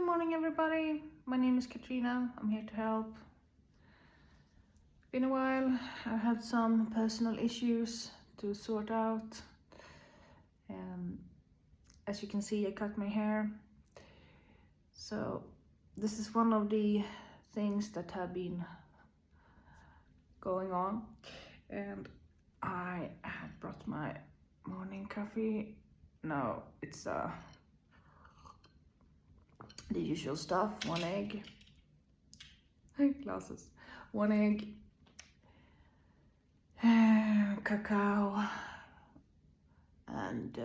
morning, everybody. My name is Katrina. I'm here to help. Been a while. I had some personal issues to sort out. As you can see, I cut my hair. So this is one of the things that have been going on. And I have brought my morning coffee. No, it's the usual stuff: 1 egg, glasses, 1 egg, cacao, and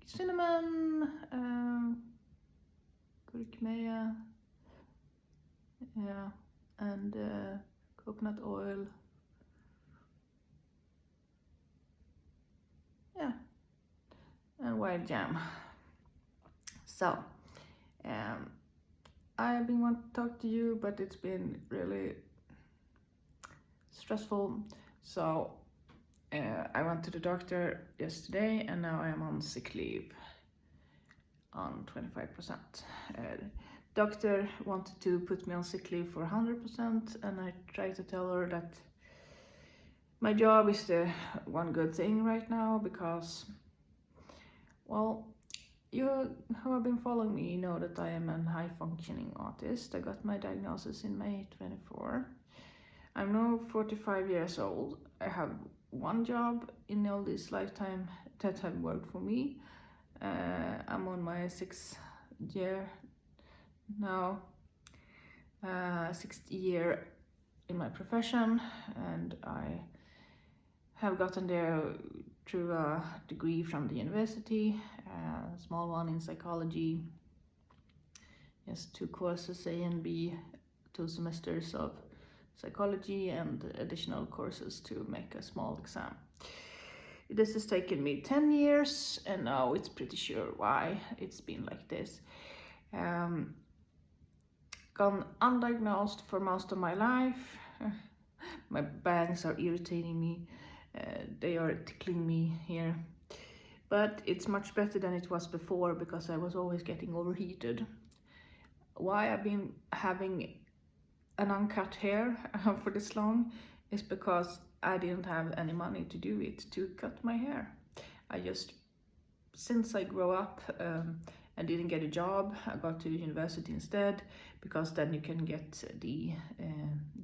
cinnamon, gurkmeja, yeah, and coconut oil, yeah, and white jam. So, I've been wanting to talk to you, but it's been really stressful. So, I went to the doctor yesterday, and now I am on sick leave on 25%. Doctor wanted to put me on sick leave for 100%, and I tried to tell her that my job is the one good thing right now, because, well, you who have been following me know that I am a high-functioning autist. I got my diagnosis in May 24. I'm now 45 years old. I have one job in all this lifetime that have worked for me. I'm on my 6th year now, 6th year in my profession, and I have gotten there through a degree from the university, a small one in psychology. Yes, 2 courses, A and B, 2 semesters of psychology, and additional courses to make a small exam. This has taken me 10 years, and now it's pretty sure why it's been like this. Gone undiagnosed for most of my life. My bangs are irritating me. They are tickling me here, but it's much better than it was before, because I was always getting overheated. Why I've been having an uncut hair for this long is because I didn't have any money to do it, to cut my hair. Since I grew up and didn't get a job, I got to university instead, because then you can get the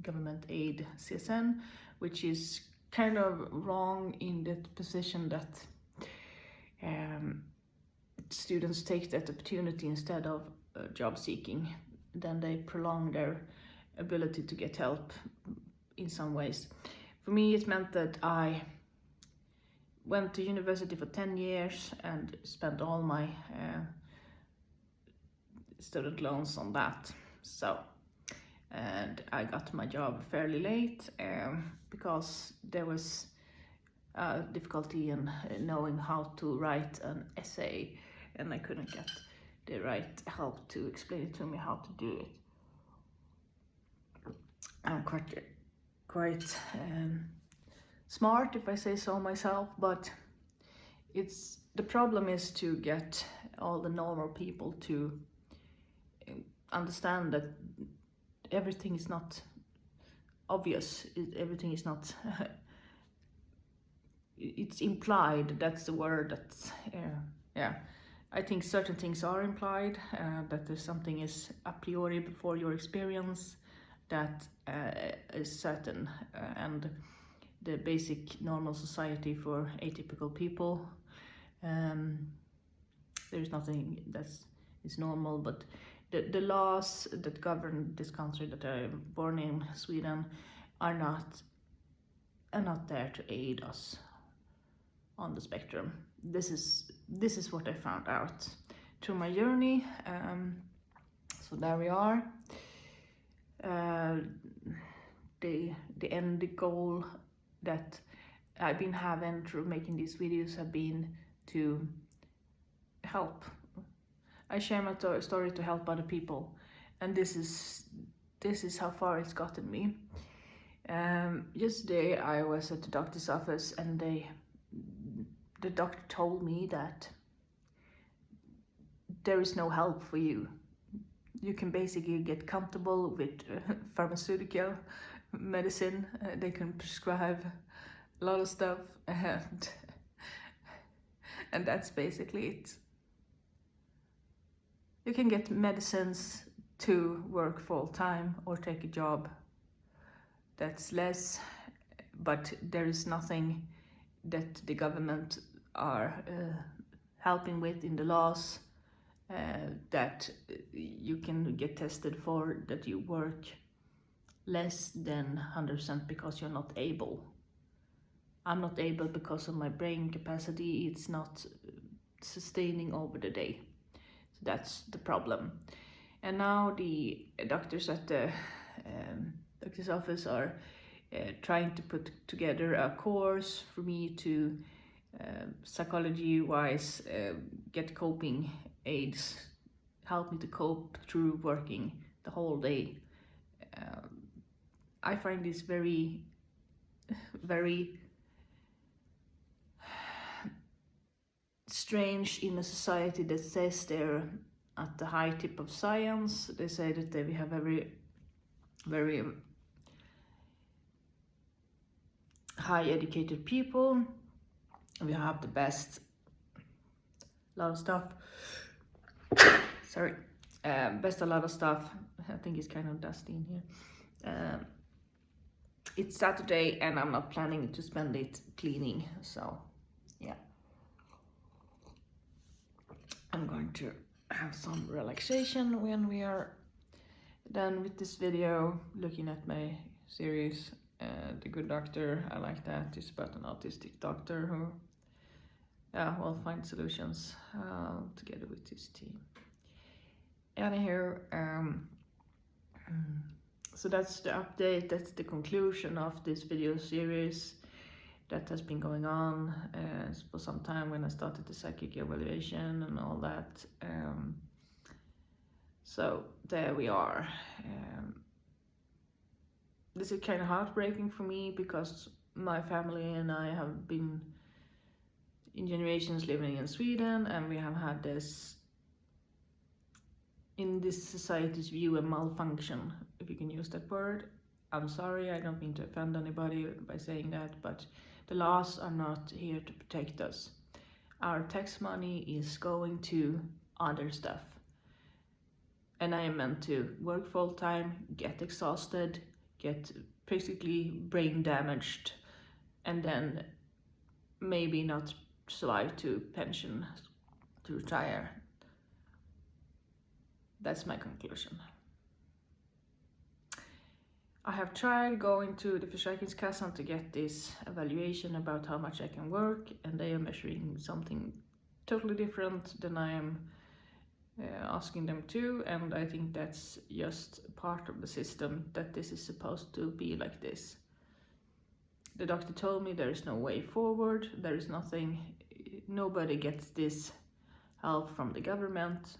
government aid CSN, which is kind of wrong in that position that students take that opportunity instead of job seeking. Then they prolong their ability to get help in some ways. For me, it meant that I went to university for 10 years and spent all my student loans on that. So, and I got my job fairly late because there was difficulty in knowing how to write an essay, and I couldn't get the right help to explain it to me how to do it. I'm quite smart, if I say so myself, but the problem is to get all the normal people to understand that everything is not obvious. Everything is not it's implied. That's the word. That's yeah. I think certain things are implied, that there's something is a priori before your experience that is certain, and the basic normal society for atypical people, there's nothing that's is normal, but the laws that govern this country that I'm born in, Sweden, are not there to aid us on the spectrum. This is what I found out through my journey. So there we are. The end goal that I've been having through making these videos have been to help. I share my story to help other people, and this is how far it's gotten me. Yesterday I was at the doctor's office, and the doctor told me that there is no help for you. You can basically get comfortable with pharmaceutical medicine. They can prescribe a lot of stuff, and that's basically it. You can get medicines to work full time or take a job that's less, but there is nothing that the government are helping with in the laws that you can get tested for that you work less than 100% because you're not able. I'm not able because of my brain capacity. It's not sustaining over the day. So that's the problem. And now the doctors at the doctor's office are trying to put together a course for me to psychology-wise get coping aids, help me to cope through working the whole day. I find this very, very strange in a society that says they're at the high tip of science. They say that we have very high educated people. We have the best, lot of stuff. Sorry, best a lot of stuff. I think it's kind of dusty in here. It's Saturday and I'm not planning to spend it cleaning, so yeah. I'm going to have some relaxation when we are done with this video, looking at my series, The Good Doctor. I like that. It's about an autistic doctor who will find solutions together with his team. Anyhow, so that's the update, that's the conclusion of this video series that has been going on for some time when I started the psychic evaluation and all that. So there we are. This is kind of heartbreaking for me because my family and I have been in generations living in Sweden, and we have had this, in this society's view, a malfunction, if you can use that word. I'm sorry, I don't mean to offend anybody by saying that, but the laws are not here to protect us. Our tax money is going to other stuff. And I am meant to work full time, get exhausted, get basically brain damaged, and then maybe not survive to pension, to retire. That's my conclusion. I have tried going to the Försäkringskassan to get this evaluation about how much I can work, and they are measuring something totally different than I am asking them to, and I think that's just part of the system, that this is supposed to be like this. The doctor told me there is no way forward, there is nothing, nobody gets this help from the government.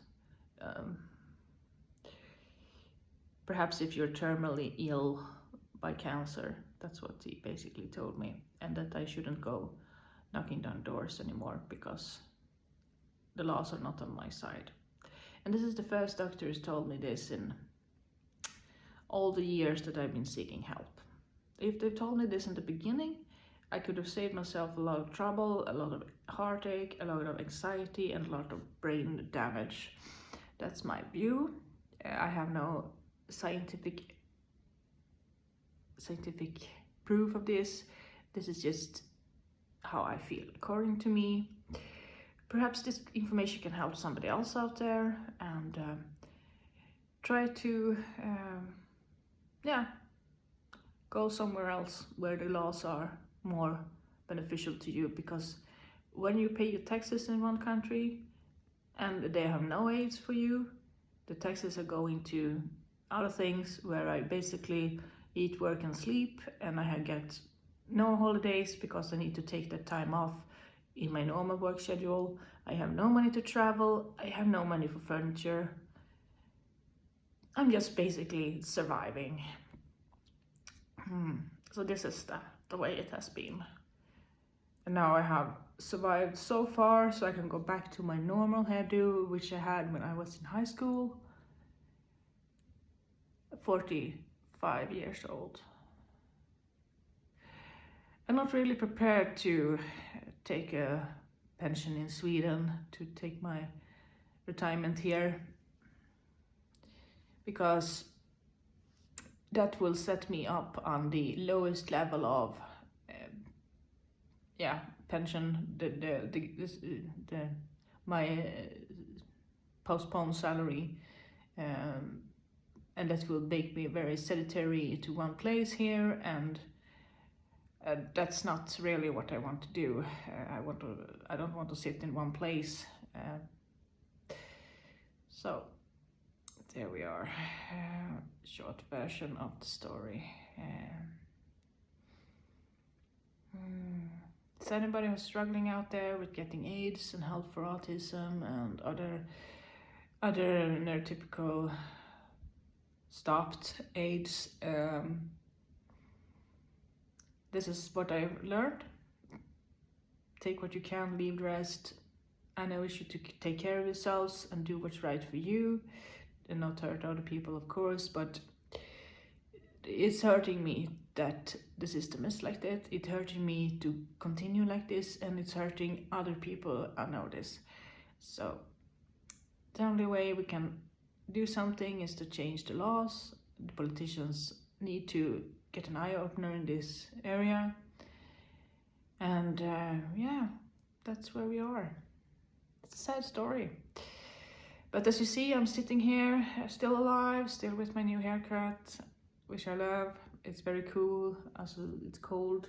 Perhaps if you're terminally ill by cancer, that's what he basically told me, and that I shouldn't go knocking down doors anymore because the laws are not on my side. And this is the first doctor who's told me this in all the years that I've been seeking help. If they told me this in the beginning, I could have saved myself a lot of trouble, a lot of heartache, a lot of anxiety, and a lot of brain damage. That's my view. I have no scientific proof of this. This is just how I feel. According to me, perhaps this information can help somebody else out there, and try to go somewhere else where the laws are more beneficial to you, because when you pay your taxes in one country and they have no aids for you, the taxes are going to other things where I basically eat, work and sleep, and I get no holidays because I need to take that time off in my normal work schedule. I have no money to travel, I have no money for furniture. I'm just basically surviving. So this is the way it has been. And now I have survived so far so I can go back to my normal hairdo, which I had when I was in high school. 45 years old. I'm not really prepared to take a pension in Sweden, to take my retirement here, because that will set me up on the lowest level of pension, my postponed salary, and that will make me very sedentary to one place here, and that's not really what I want to do. I don't want to sit in one place. So there we are, short version of the story. Is anybody who's struggling out there with getting AIDS and help for autism and other neurotypical stopped AIDS? This is what I've learned. Take what you can, leave the rest. And I wish you to take care of yourselves and do what's right for you and not hurt other people, of course, but it's hurting me that the system is like that. It's hurting me to continue like this, and it's hurting other people. I know this. So the only way we can do something is to change the laws. The politicians need to get an eye-opener in this area. And that's where we are. It's a sad story. But as you see, I'm sitting here, still alive, still with my new haircut, which I love. It's very cool. Also, it's cold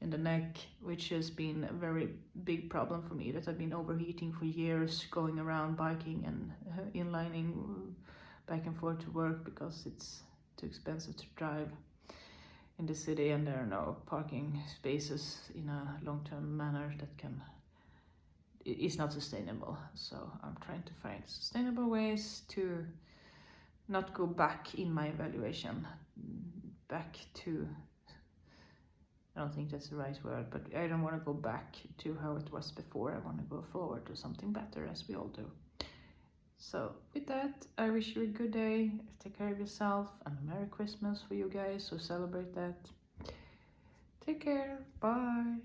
in the neck, which has been a very big problem for me, that I've been overheating for years, going around biking and inlining back and forth to work because it's too expensive to drive in the city, and there are no parking spaces in a long-term manner that is not sustainable. So I'm trying to find sustainable ways to not go back in my evaluation, back to, I don't think that's the right word, but I don't want to go back to how it was before. I want to go forward to something better, as we all do. So with that, I wish you a good day, take care of yourself, and a Merry Christmas for you guys who celebrate that. Take care, bye.